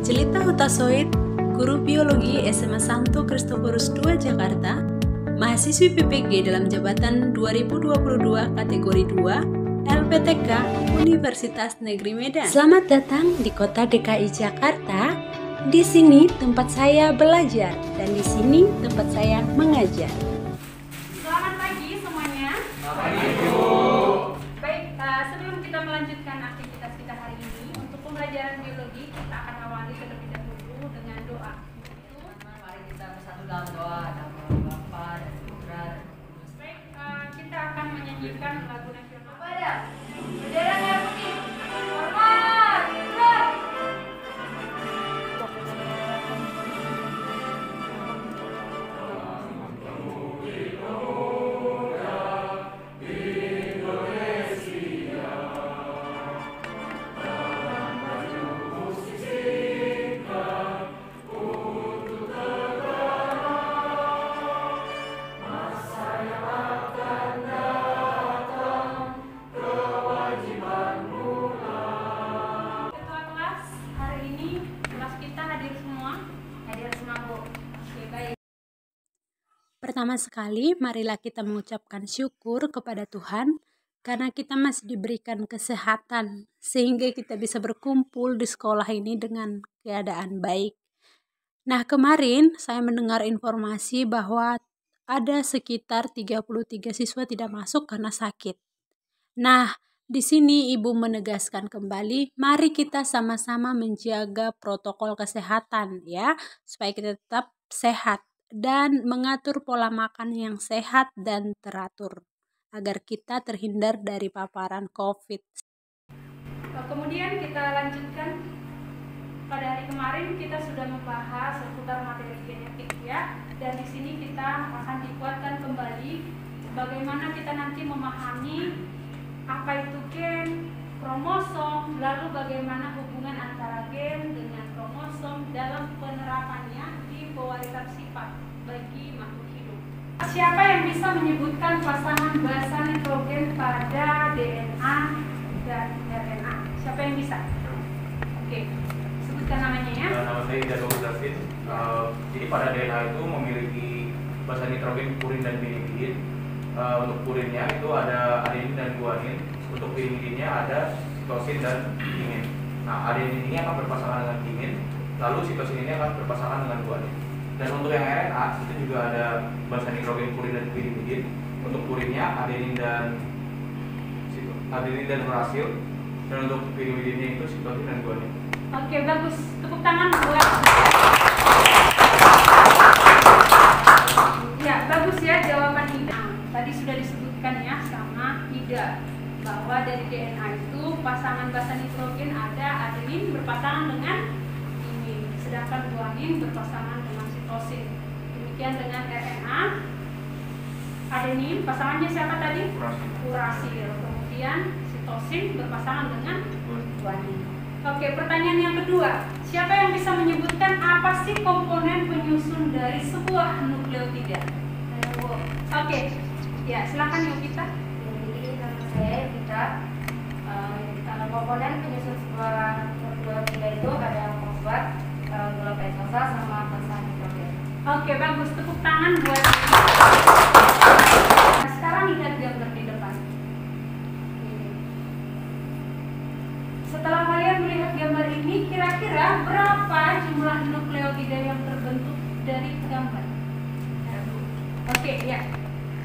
Jelita Hutasoid, Guru Biologi SMA Santo Kristoforus II Jakarta, mahasiswi PPG dalam jabatan 2022 kategori 2, LPTK Universitas Negeri Medan. Selamat datang di kota DKI Jakarta. Di sini tempat saya belajar dan di sini tempat saya mengajar. Selamat pagi semuanya. Selamat pagi, Bu. Baik, sebelum kita melanjutkan aktivitas kita hari ini, untuk pembelajaran biologi kita akan awali terlebih dahulu dengan doa. Mari kita bersatu dalam doa, nama Bapa dan Putra dan Roh Kudus. Baik, kita akan menyanyikan lagu nasional. Pada bendera merah putih, hormat, gerak. Ketua kelas, hari ini kelas kita hadir semua. Hadir semua, Bu. Oke, baik. Pertama sekali, marilah kita mengucapkan syukur kepada Tuhan karena kita masih diberikan kesehatan sehingga kita bisa berkumpul di sekolah ini dengan keadaan baik. Nah, kemarin saya mendengar informasi bahwa ada sekitar 33 siswa tidak masuk karena sakit. Nah, di sini Ibu menegaskan kembali, mari kita sama-sama menjaga protokol kesehatan ya, supaya kita tetap sehat dan mengatur pola makan yang sehat dan teratur agar kita terhindar dari paparan COVID. Kemudian kita lanjutkan. Pada hari kemarin kita sudah membahas seputar materi genetik ya, dan di sini kita akan dikuatkan kembali bagaimana kita nanti memahami apa itu gen, kromosom, lalu bagaimana hubungan antara gen dengan kromosom dalam penerapannya di pewarisan sifat bagi makhluk hidup. Siapa yang bisa menyebutkan pasangan basa nitrogen pada DNA dan RNA? Siapa yang bisa? Oke. Sebutkan namanya ya. Nama saya Idano David. Jadi pada DNA itu memiliki basa nitrogen, purin dan pirimidin. Untuk purinnya itu ada adenin dan guanin. Untuk pirimidinnya ada sitosin dan timin. Nah, adenin ini akan berpasangan dengan timin, lalu sitosin ini akan berpasangan dengan guanin. Dan untuk yang RNA itu juga ada basa nitrogen, purin dan pirimidin. Untuk purinnya adenin dan urasil. Dan untuk pirimidinnya itu sitosin dan guanin. Oke, bagus. Tepuk tangan buat. Ya, bagus ya jawaban Ida. Tadi sudah disebutkan ya sama Ida bahwa dari DNA itu pasangan basa nitrogen ada adenin berpasangan dengan timin, sedangkan guanin berpasangan dengan sitosin. Demikian dengan RNA. Adenin pasangannya siapa tadi? Urasil. Kemudian sitosin berpasangan dengan guanin. Oke, pertanyaan yang kedua. Siapa yang bisa menyebutkan apa sih komponen penyusun dari sebuah nukleotida? Oke, ya silakan Yovita. Jadi nama saya Vita. Komponen penyusun sebuah nukleotida itu ada fosfat, gula pentosa, sama basa nitrogen. Oke, bagus. Tepuk tangan buat. Nah, sekarang lihat gambar di depan. Setelah kalian melihat gambar ini, kira-kira berapa jumlah nukleotida yang terbentuk dari gambar? Oke, ya.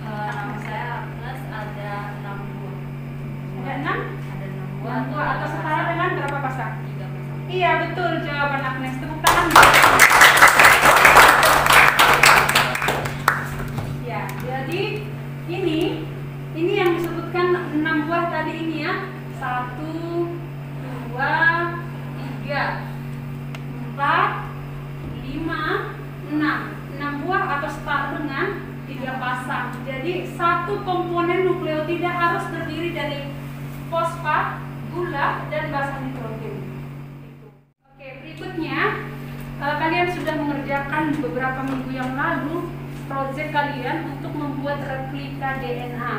Nama saya Agnes, ada 6 buah. Ada 6? Ada 6 buah. 6 buah atau setara dengan berapa pasang? 3 pasang. Iya, betul jawaban Agnes. Tepuk tangan. Ya, jadi ini yang disebutkan 6 buah tadi ini ya. 1, 2, 3, 4, 5, 6. 6 buah atau setara dengan 3 pasang. Jadi satu komponen nukleotida harus terdiri dari fosfat, gula, dan basa nitrogen. Oke, berikutnya kalian sudah mengerjakan beberapa minggu yang lalu proyek kalian untuk membuat replika DNA.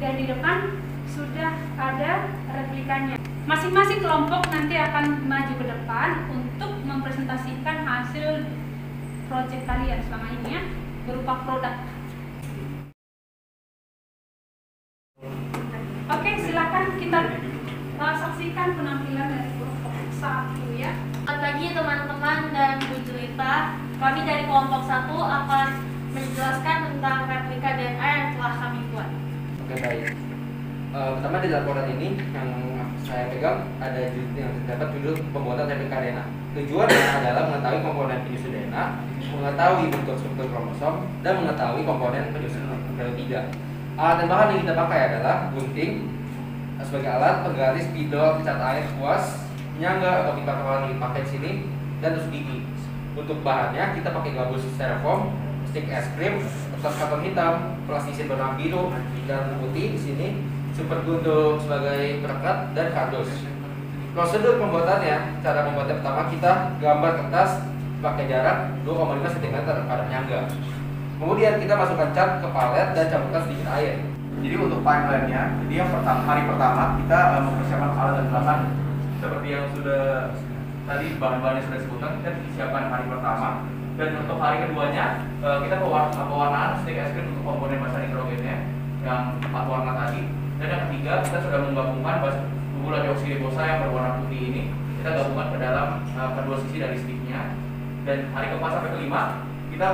Dan di depan sudah ada replikanya. Masing-masing kelompok nanti akan maju ke depan untuk mempresentasikan hasil proyek kalian selama ini ya, berupa produk. Oke, silakan kita saksikan penampilan dari kelompok 1 ya. Selamat pagi teman-teman dan Bu Jelita. Kami dari kelompok 1 akan menjelaskan tentang replika DNA yang telah kami buat. Oke, baik. Pertama di laporan ini yang saya pegang ada yang terdapat judul pembuatan replika DNA. Tujuannya adalah mengetahui komponen penyusun DNA, mengetahui bentuk struktur kromosom, dan mengetahui komponen penyusun nukleotida. Alat dan bahan yang kita pakai adalah gunting sebagai alat, penggaris, spidol, cat air, kuas, penyangga atau pipa kawan yang dipakai di sini, dan tusuk gigi. Untuk bahannya kita pakai gabus styrofoam, stik es krim, kertas karton hitam, plastisin berwarna biru dan putih di sini, super glue untuk sebagai perekat, dan kardus. Prosedur pembuatannya, cara membuatnya pertama kita gambar kertas pakai jarak 2,5 cm pada penyangga. Kemudian kita masukkan cat ke palet dan campurkan sedikit air. Jadi untuk timeline-nya, jadi yang hari pertama kita mempersiapkan alat dan bahan seperti yang sudah tadi bahan-bahannya sudah disebutkan, kita siapkan hari pertama. Dan untuk hari keduanya kita pewarnaan stik es krim untuk komponen basa nitrogennya yang 4 warna tadi. Dan yang ketiga kita sudah menggabungkan gula deoksiribosa yang berwarna putih ini, kita gabungkan ke dalam kedua sisi dari stiknya. Dan hari ke-4 sampai ke-5 kita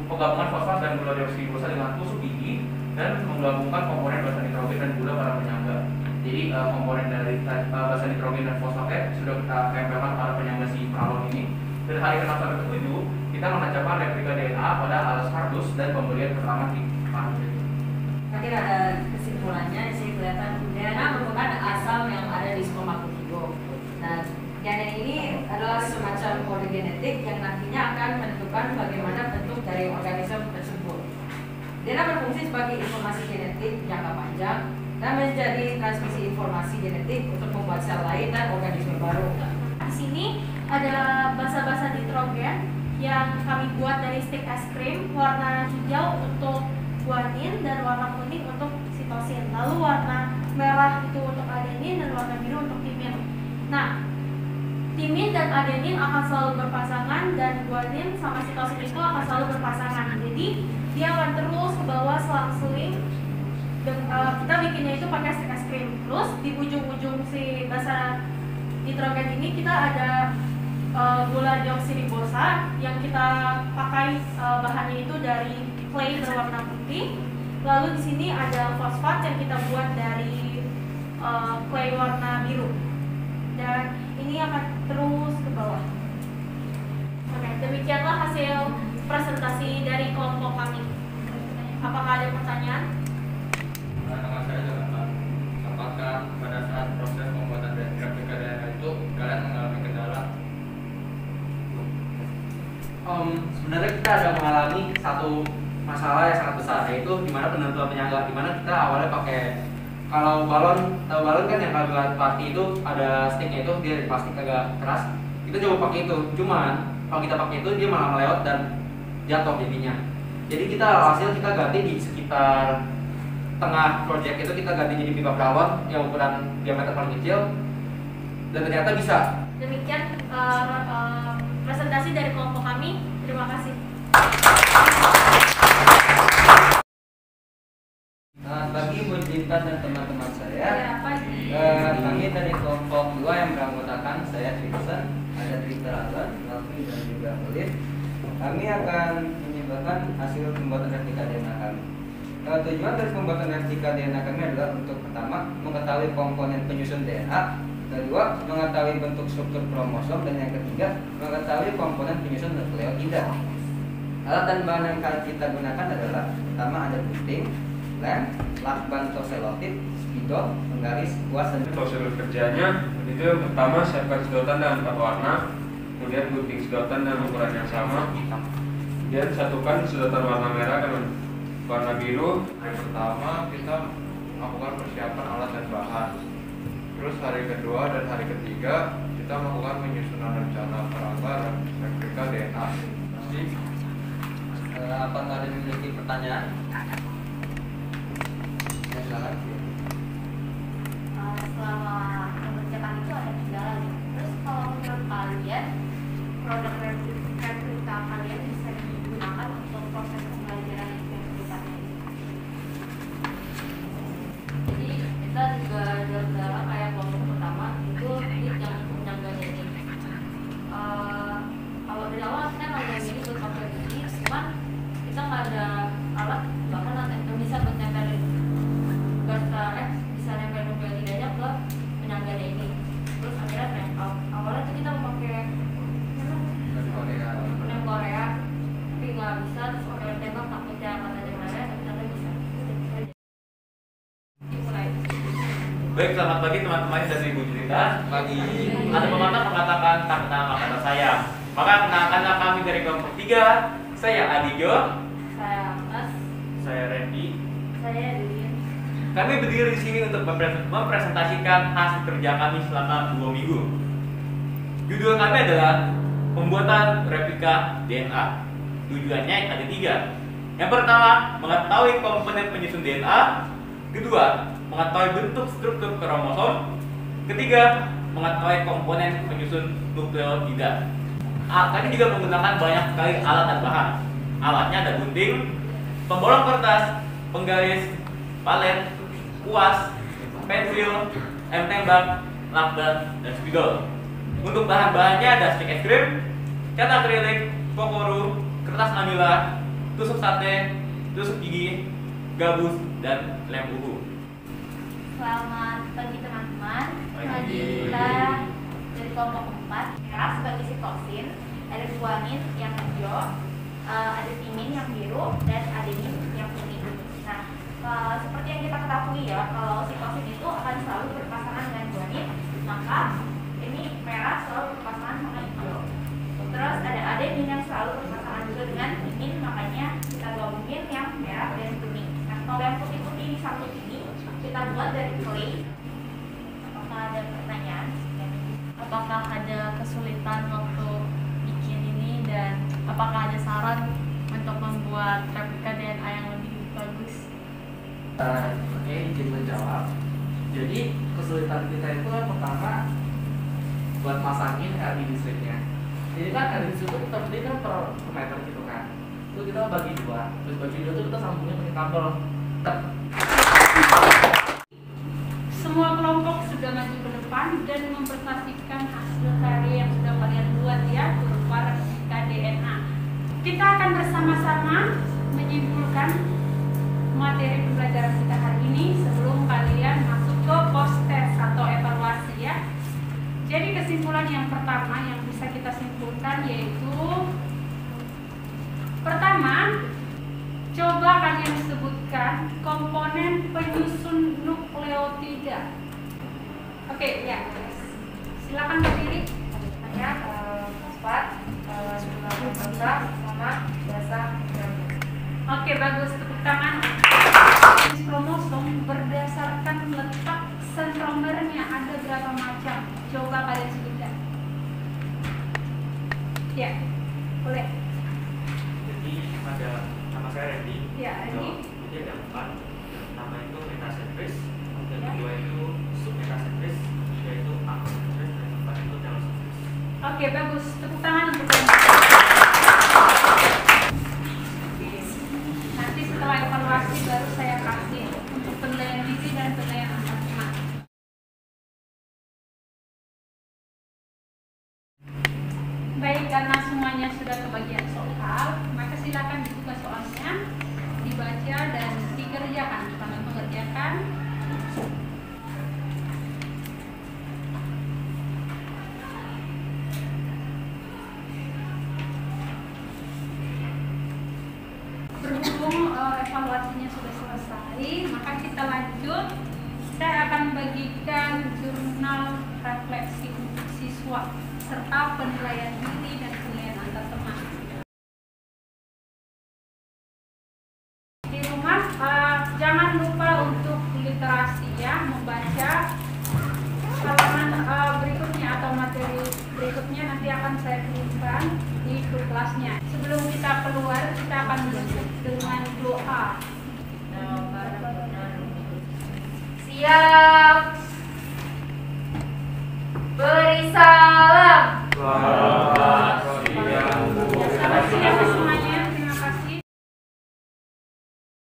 penggabungan fosfat dan gula deoksiribosa dengan tusuk gigi dan menggabungkan komponen basa nitrogen dan gula pada penyangga. Jadi komponen dari basa nitrogen dan fosfatnya sudah kita tempelkan pada penyangga si pralon ini. Dan hari ke-6 sampai ke-7 kita menancapkan replika DNA pada alas kardus dan pemberian pertama di kardus. Akhir ada kesimpulannya, di sini kelihatan DNA merupakan asam yang ada di spermatozoa. Nah, DNA ini adalah semacam kode genetik yang nantinya akan menentukan bagaimana bentuk dari organisme tersebut. DNA berfungsi sebagai informasi genetik jangka panjang dan menjadi transmisi informasi genetik untuk membuat sel lain dan organisme baru. Di sini ada basa-basa nitrogen yang kami buat dari stik es krim, warna hijau untuk guanin dan warna kuning untuk sitosin. Lalu warna merah itu untuk adenin dan warna biru untuk timin. Nah, timin dan adenin akan selalu berpasangan dan guanin sama sitosin itu akan selalu berpasangan. Jadi dia akan terus ke bawah selang-seling. Kita bikinnya itu pakai stik es krim. Terus di ujung-ujung si basa nitrogen ini kita ada gula deoksiribosa yang kita pakai bahannya itu dari clay berwarna putih. Lalu di sini ada fosfat yang kita buat dari clay warna biru. Dan ini akan terus ke bawah. Oke, demikianlah hasil presentasi dari kelompok kami. Apakah ada pertanyaan? Nama saya Jonathan. Apakah pada saat proses pembuatan replika DNA itu kalian mengalami kendala? Sebenarnya kita ada mengalami satu masalah yang sangat besar, yaitu dimana penentuan penyangga. Dimana kita awalnya pakai, kalau balon kan yang karbon party itu ada sticknya itu, dia dari plastik agak keras. Kita coba pakai itu, cuman kalau kita pakai itu dia malah melewat dan jatuh jadinya. Jadi kita hasil kita ganti di sekitar tengah project itu, kita ganti jadi pipa galon yang ukuran diameter paling kecil, dan ternyata bisa. Demikian presentasi dari kelompok kami. Terima kasih. Bagi Bu Jinta dan teman-teman saya, kami dari kelompok 2 yang beranggotakan saya Tristan, ada Twitter Alan, Melvin dan juga Olive. Kami akan menyebarkan hasil pembuatan replika DNA kami. Tujuan dari pembuatan replika DNA kami adalah untuk pertama mengetahui komponen penyusun DNA, kedua mengetahui bentuk struktur kromosom, dan yang ketiga mengetahui komponen penyusun nukleotida. Alat dan bahan yang kita gunakan adalah pertama ada gunting, lem, lakban atau selotip, spidol, penggaris, kuas, dan prosedur kerjanya itu yang pertama siapkan sedotan dengan 4 warna, kemudian gunting sedotan dengan ukuran yang sama, kemudian satukan sedotan warna merah dengan warna biru. Hari pertama kita melakukan persiapan alat dan bahan. Terus hari kedua dan hari ketiga kita melakukan penyusunan rencana kerangka dan replika DNA. Apakah ada yang memiliki pertanyaan? Ya, silakan. Selama kalian, produk replika kalian bisa digunakan untuk proses pembelajaran yang berikutnya. Jadi kita juga ada kayak kelompok pertama itu yang menyangganya ini. Kalau dari awal kita nggak ini buat pakai ini, cuman kita nggak ada alat bahkan yang bisa buat nempelin bisa nempel lidahnya ke penyangganya ini. Terus akhirnya awalnya tuh kita memakai lem Korea, tapi nggak bisa. Terus pakai lem tembak takutnya katanya meleleh, tapi ternyata bisa. Dimulai. Baik, selamat pagi teman-teman dari Ibu Julita. Pagi. Ada pemantau mengatakan tak nama kata saya. Maka kenalkanlah kami dari kelompok 3. Saya Adijo. Saya Mas. Saya Randy. Saya Dudin. Kami berdiri di sini untuk mempresentasikan hasil kerja kami selama 2 minggu. Judul kami adalah pembuatan replika DNA. Tujuannya ada 3. Yang pertama, mengetahui komponen penyusun DNA. Kedua, mengetahui bentuk struktur kromosom. Ketiga, mengetahui komponen penyusun nukleotida. Kami juga menggunakan banyak sekali alat dan bahan. Alatnya ada gunting, pembolong kertas, penggaris, palet, kuas, pensil, lem tembak, lakban, dan spidol. Untuk bahan-bahannya ada stik es krim, cat akrilik, pokoru, kertas manila, tusuk sate, tusuk gigi, gabus, dan lem uhu. Selamat pagi teman-teman. Pagi. Kita dari kelompok 4. Merah sebagai sitosin, ada guanin yang hijau, ada timin yang biru, dan adenin yang kuning. Nah, seperti yang kita ketahui ya, kalau sitosin itu akan selalu berpasangan dengan guanin, maka ini merah selalu berpasangan sama hijau. Terus ada adenin yang selalu berpasangan juga dengan timin, makanya kita gabungin yang merah dan kuning. Nah, kalau yang putih-putih di samping ini kita buat dari clay. Apakah ada pertanyaan? Apakah ada kesulitan waktu bikin ini, dan apakah ada saran untuk membuat replika DNA yang lebih bagus? Oke, izin menjawab. Jadi kesulitan kita itu yang pertama buat masangin LED listriknya. Jadi kan LED listrik itu kita beli kan per meter gitu kan. Itu kita bagi 2. Terus bagi 2 itu kita sambungnya pakai kabel. Semua kelompok sudah maju ke depan dan mempresentasikan hasil karya yang sudah kalian buat ya, berupa replika DNA. Kita akan bersama-sama menyimpulkan materi pembelajaran kita hari ini sebelum kalian masuk ke post test atau evaluasi ya. Jadi kesimpulan yang pertama yang bisa kita simpulkan yaitu pertama, coba kalian sebutkan komponen penyusun nukleotida. Oke, ya. Silakan berdiri. Hanya fosfat, jumlah glukosa, sama basa gramnya. Oke, bagus. Tepuk tangan. Kromosom berdasarkan letak sentromernya ada berapa macam? Coba kalian sebutkan. Ya, boleh. Jadi ada nama saya Randy. Ya, Randy. Jadi ada 4. Yang pertama itu metasentris, yang kedua itu submetasentris, yaitu acrosentris, dan yang keempat itu telosentris. Oke, bagus. Tepuk tangan untuk Randy. Nanti setelah evaluasi baru saya kasih untuk penilaian diri dan penilaian anak-anak. Baik, karena semuanya sudah kebagian soal, maka silakan dibuka soalnya, dibaca dan dikerjakan. Selamat mengerjakan. Berhubung evaluasinya sudah selesai, maka kita lanjut. Saya akan bagikan jurnal refleksi untuk siswa serta penilaiannya